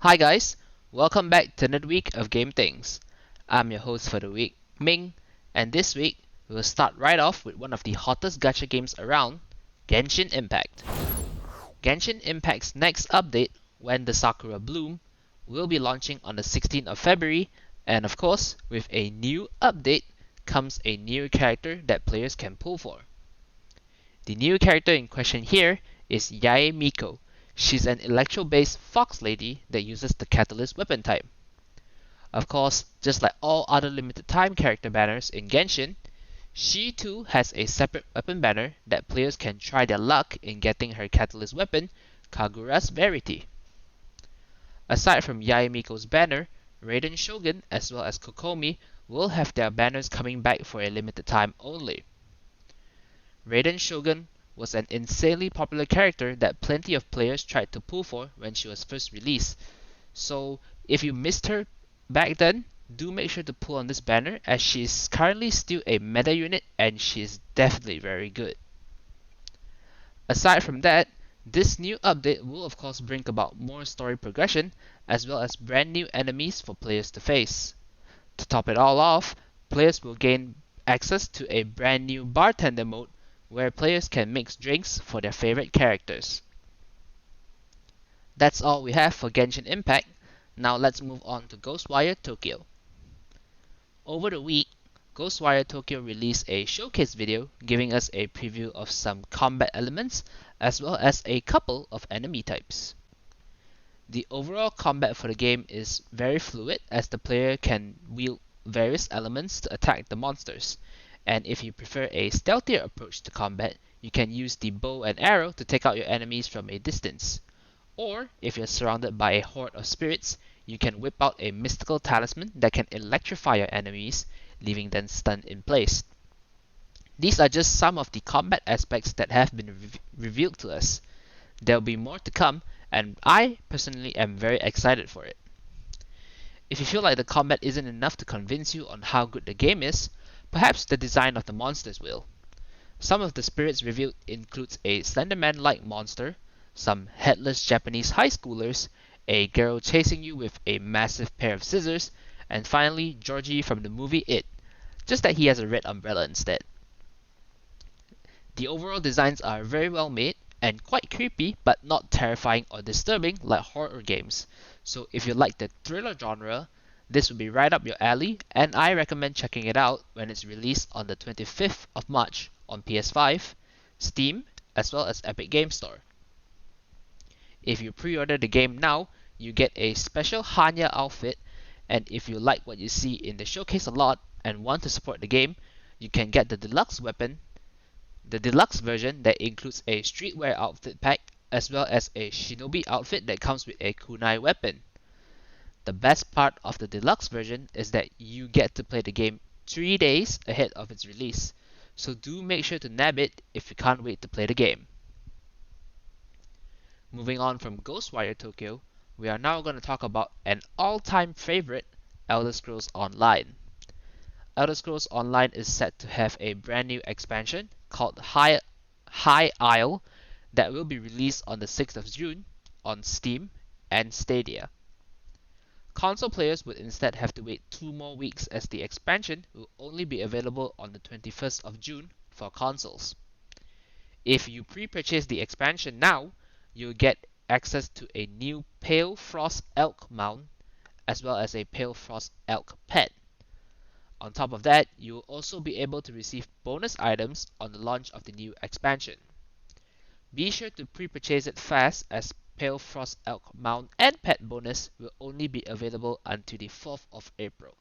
Hi guys, welcome back to another week of Game Things. I'm your host for the week, Ming, and this week we'll start right off with one of the hottest gacha games around, Genshin Impact. Genshin Impact's next update, When the Sakura Bloom, will be launching on the 16th of February, and of course, with a new update comes a new character that players can pull for. The new character in question here is Yae Miko. She's an electro-based fox lady that uses the catalyst weapon type. Of course, just like all other limited time character banners in Genshin, she too has a separate weapon banner that players can try their luck in getting her catalyst weapon, Kagura's Verity. Aside from Yae Miko's banner, Raiden Shogun as well as Kokomi will have their banners coming back for a limited time only. Raiden Shogun was an insanely popular character that plenty of players tried to pull for when she was first released. So if you missed her back then, do make sure to pull on this banner as she is currently still a meta unit and she is definitely very good. Aside from that, this new update will of course bring about more story progression as well as brand new enemies for players to face. To top it all off, players will gain access to a brand new bartender mode where players can mix drinks for their favorite characters. That's all we have for Genshin Impact. Now let's move on to Ghostwire Tokyo. Over the week, Ghostwire Tokyo released a showcase video giving us a preview of some combat elements as well as a couple of enemy types. The overall combat for the game is very fluid as the player can wield various elements to attack the monsters. And if you prefer a stealthier approach to combat, you can use the bow and arrow to take out your enemies from a distance. Or, if you're surrounded by a horde of spirits, you can whip out a mystical talisman that can electrify your enemies, leaving them stunned in place. These are just some of the combat aspects that have been revealed to us. There'll be more to come, and I personally am very excited for it. If you feel like the combat isn't enough to convince you on how good the game is, perhaps the design of the monsters will. Some of the spirits revealed includes a Slenderman-like monster, some headless Japanese high schoolers, a girl chasing you with a massive pair of scissors, and finally Georgie from the movie It, just that he has a red umbrella instead. The overall designs are very well made and quite creepy but not terrifying or disturbing like horror games. So if you like the thriller genre, this would be right up your alley, and I recommend checking it out when it's released on the 25th of March on PS5, Steam, as well as Epic Game Store. If you pre-order the game now, you get a special Hanya outfit, and if you like what you see in the showcase a lot and want to support the game, you can get the deluxe weapon, the deluxe version that includes a streetwear outfit pack, as well as a shinobi outfit that comes with a kunai weapon. The best part of the deluxe version is that you get to play the game 3 days ahead of its release, so do make sure to nab it if you can't wait to play the game. Moving on from Ghostwire Tokyo, we are now going to talk about an all-time favorite, Elder Scrolls Online. Elder Scrolls Online is set to have a brand new expansion called High Isle that will be released on the 6th of June on Steam and Stadia. Console players would instead have to wait 2 more weeks as the expansion will only be available on the 21st of June for consoles. If you pre-purchase the expansion now, you'll get access to a new Pale Frost Elk mount as well as a Pale Frost Elk pet. On top of that, you will also be able to receive bonus items on the launch of the new expansion. Be sure to pre-purchase it fast as Pale Frost Elk mount and pet bonus will only be available until the 4th of April.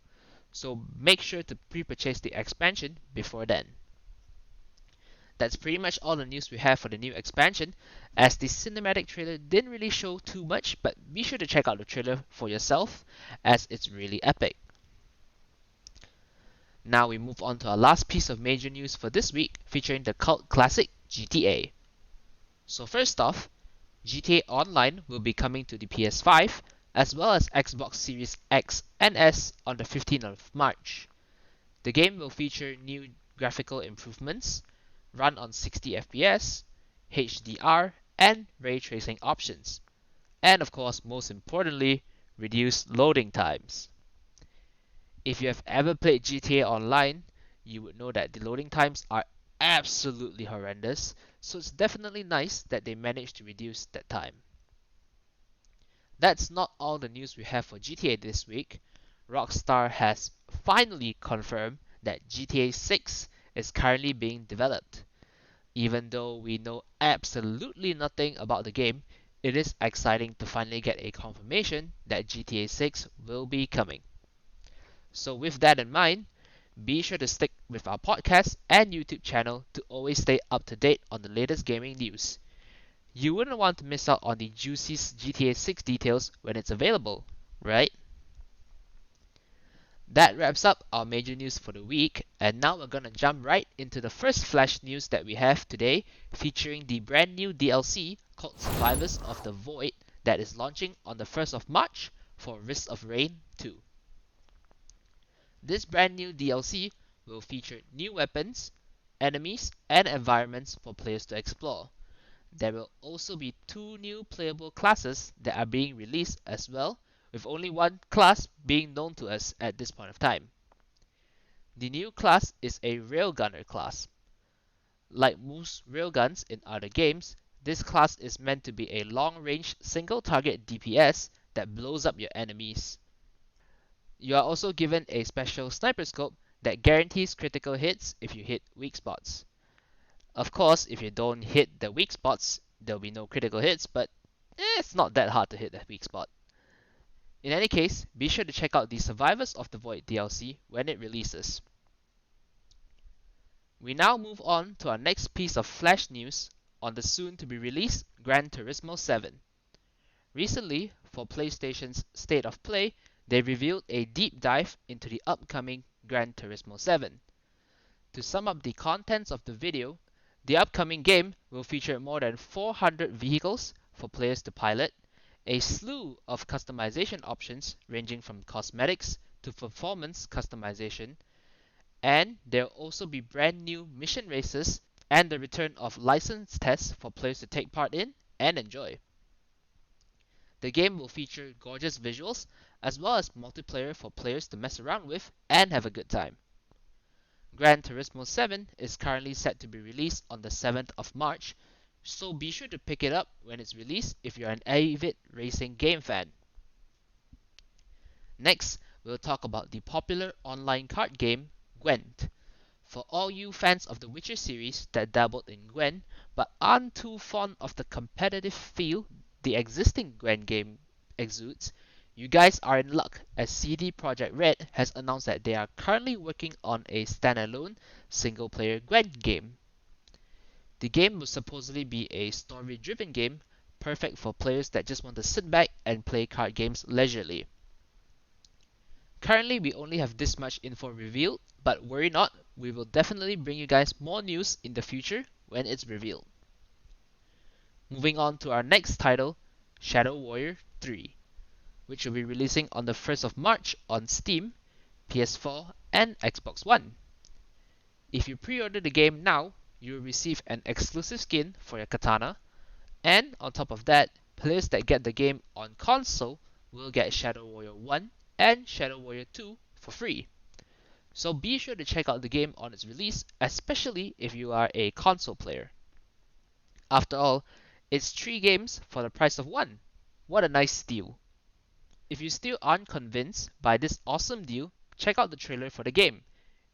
So make sure to pre-purchase the expansion before then. That's pretty much all the news we have for the new expansion, as the cinematic trailer didn't really show too much, but be sure to check out the trailer for yourself as it's really epic. Now we move on to our last piece of major news for this week, featuring the cult classic GTA. So first off, GTA Online will be coming to the PS5 as well as Xbox Series X and S on the 15th of March. The game will feature new graphical improvements, run on 60 FPS, HDR, and ray tracing options. and of course, most importantly, reduce loading times. If you have ever played GTA Online, you would know that the loading times are absolutely horrendous, so it's definitely nice that they managed to reduce that time. That's not all the news we have for GTA this week. Rockstar has finally confirmed that GTA 6 is currently being developed. Even though we know absolutely nothing about the game, it is exciting to finally get a confirmation that GTA 6 will be coming. So, with that in mind, be sure to stick with our podcast and YouTube channel to always stay up to date on the latest gaming news. You wouldn't want to miss out on the juicy GTA 6 details when it's available, right? That wraps up our major news for the week, and now we're gonna jump right into the first flash news that we have today, featuring the brand new DLC called Survivors of the Void that is launching on the 1st of March for Risk of Rain 2. This brand new DLC will feature new weapons, enemies, and environments for players to explore. There will also be 2 new playable classes that are being released as well, with only one class being known to us at this point of time. The new class is a Railgunner class. Like most railguns in other games, this class is meant to be a long-range single-target DPS that blows up your enemies. You are also given a special sniper scope that guarantees critical hits if you hit weak spots. Of course, if you don't hit the weak spots, there'll be no critical hits, but it's not that hard to hit the weak spot. In any case, be sure to check out the Survivors of the Void DLC when it releases. We now move on to our next piece of flash news on the soon-to-be-released Gran Turismo 7. Recently, for PlayStation's State of Play, they revealed a deep dive into the upcoming Gran Turismo 7. To sum up the contents of the video, the upcoming game will feature more than 400 vehicles for players to pilot, a slew of customization options ranging from cosmetics to performance customization, and there'll also be brand new mission races and the return of licensed tests for players to take part in and enjoy. The game will feature gorgeous visuals as well as multiplayer for players to mess around with and have a good time. Gran Turismo 7 is currently set to be released on the 7th of March, so be sure to pick it up when it's released if you're an avid racing game fan. Next, we'll talk about the popular online card game Gwent. For all you fans of the Witcher series that dabbled in Gwen but aren't too fond of the competitive feel the existing Gwen game exudes, you guys are in luck as CD Projekt Red has announced that they are currently working on a standalone single-player Gwen game. The game will supposedly be a story-driven game, perfect for players that just want to sit back and play card games leisurely. Currently, we only have this much info revealed, but worry not, we will definitely bring you guys more news in the future when it's revealed. Moving on to our next title, Shadow Warrior 3, which will be releasing on the 1st of March on Steam, PS4, and Xbox One. If you pre-order the game now, you will receive an exclusive skin for your katana, and on top of that, players that get the game on console will get Shadow Warrior 1 and Shadow Warrior 2 for free. So be sure to check out the game on its release, especially if you are a console player. After all, it's 3 games for the price of 1. What a nice deal. If you still aren't convinced by this awesome deal, check out the trailer for the game.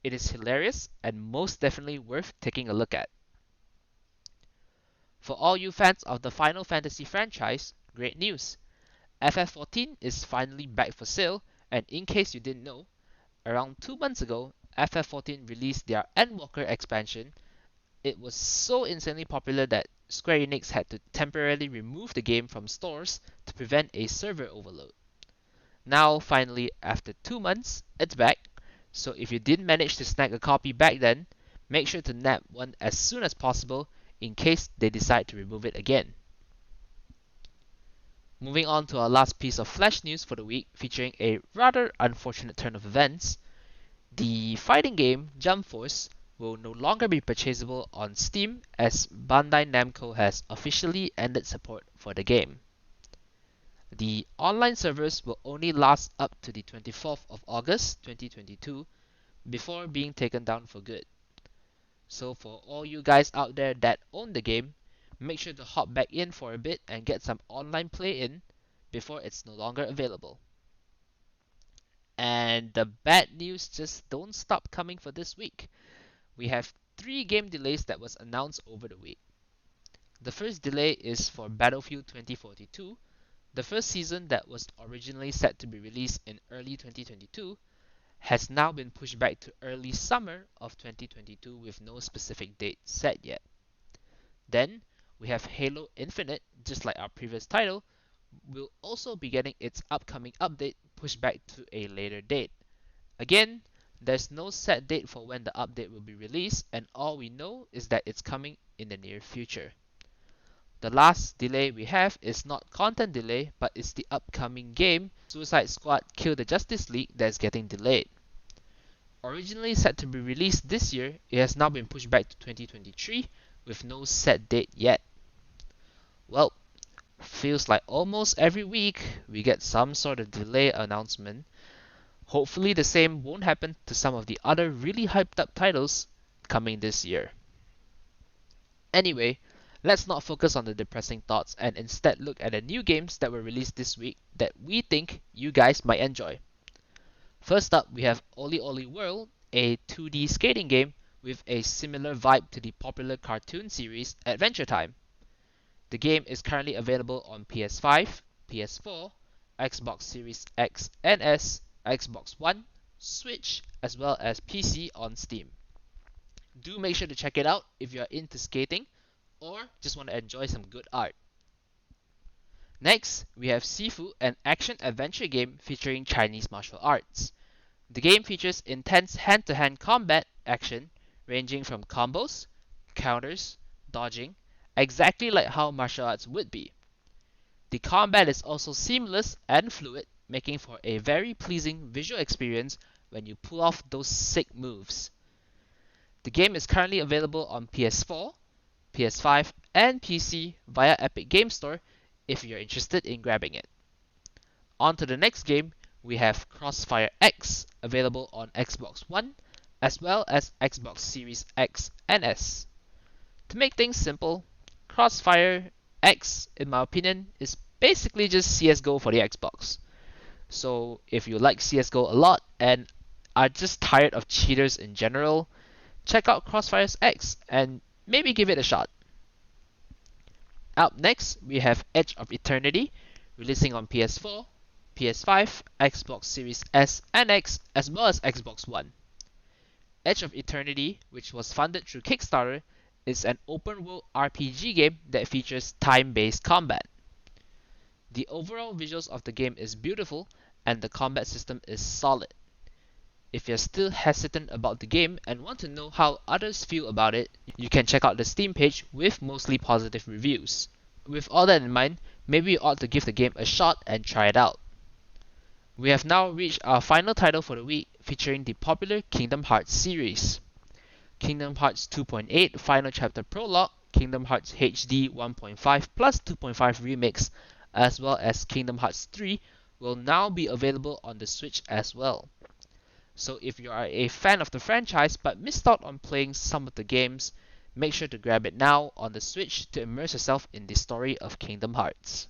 It is hilarious and most definitely worth taking a look at. For all you fans of the Final Fantasy franchise, great news! FF14 is finally back for sale, and in case you didn't know, around 2 months ago, FF14 released their Endwalker expansion. It was so insanely popular that Square Enix had to temporarily remove the game from stores to prevent a server overload. Now, finally, after 2 months, it's back, so if you didn't manage to snag a copy back then, make sure to nab one as soon as possible in case they decide to remove it again. Moving on to our last piece of flash news for the week, featuring a rather unfortunate turn of events. The fighting game Jump Force will no longer be purchasable on Steam as Bandai Namco has officially ended support for the game. The online servers will only last up to the 24th of August 2022 before being taken down for good. So for all you guys out there that own the game, make sure to hop back in for a bit and get some online play in before it's no longer available. And the bad news just don't stop coming for this week. We have 3 game delays that was announced over the week. The first delay is for Battlefield 2042, the first season that was originally set to be released in early 2022 has now been pushed back to early summer of 2022 with no specific date set yet. Then we have Halo Infinite, just like our previous title, will also be getting its upcoming update pushed back to a later date. Again, there's no set date for when the update will be released, and all we know is that it's coming in the near future. The last delay we have is not content delay, but it's the upcoming game Suicide Squad Kill the Justice League that is getting delayed. Originally set to be released this year, it has now been pushed back to 2023 with no set date yet. Well, feels like almost every week we get some sort of delay announcement. Hopefully the same won't happen to some of the other really hyped up titles coming this year. Anyway, let's not focus on the depressing thoughts and instead look at the new games that were released this week that we think you guys might enjoy. First up, we have Oli Oli World, a 2D skating game with a similar vibe to the popular cartoon series Adventure Time. The game is currently available on PS5, PS4, Xbox Series X and S, Xbox One, Switch, as well as PC on Steam. Do make sure to check it out if you are into skating or just want to enjoy some good art. Next, we have Sifu, an action-adventure game featuring Chinese martial arts. The game features intense hand-to-hand combat action ranging from combos, counters, dodging, exactly like how martial arts would be. The combat is also seamless and fluid, making for a very pleasing visual experience when you pull off those sick moves. The game is currently available on PS4, PS5, and PC via Epic Game Store if you're interested in grabbing it. On to the next game, we have Crossfire X, available on Xbox One, as well as Xbox Series X and S. To make things simple, Crossfire X, in my opinion, is basically just CSGO for the Xbox. So if you like CSGO a lot and are just tired of cheaters in general, check out Crossfire X and maybe give it a shot. Up next, we have Edge of Eternity, releasing on PS4, PS5, Xbox Series S and X, as well as Xbox One. Edge of Eternity, which was funded through Kickstarter, is an open-world RPG game that features time-based combat. The overall visuals of the game is beautiful, and the combat system is solid. If you're still hesitant about the game and want to know how others feel about it, you can check out the Steam page with mostly positive reviews. With all that in mind, maybe you ought to give the game a shot and try it out. We have now reached our final title for the week, featuring the popular Kingdom Hearts series. Kingdom Hearts 2.8 Final Chapter Prologue, Kingdom Hearts HD 1.5 plus 2.5 Remix, as well as Kingdom Hearts 3 will now be available on the Switch as well. So if you are a fan of the franchise but missed out on playing some of the games, make sure to grab it now on the Switch to immerse yourself in the story of Kingdom Hearts.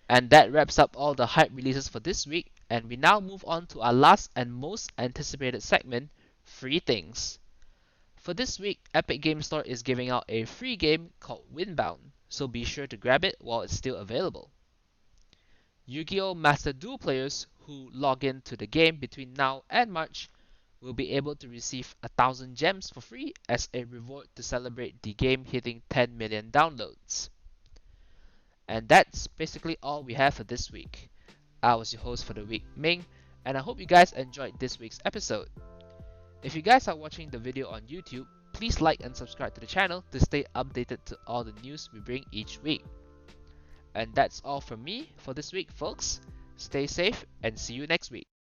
And that wraps up all the hype releases for this week, and we now move on to our last and most anticipated segment, Free Things. For this week, Epic Game Store is giving out a free game called Windbound, so be sure to grab it while it's still available. Yu-Gi-Oh! Master Duel players who log in to the game between now and March will be able to receive 1,000 gems for free as a reward to celebrate the game hitting 10 million downloads. And that's basically all we have for this week. I was your host for the week, Ming, and I hope you guys enjoyed this week's episode. If you guys are watching the video on YouTube, please like and subscribe to the channel to stay updated to all the news we bring each week. And that's all from me for this week, folks. Stay safe and see you next week.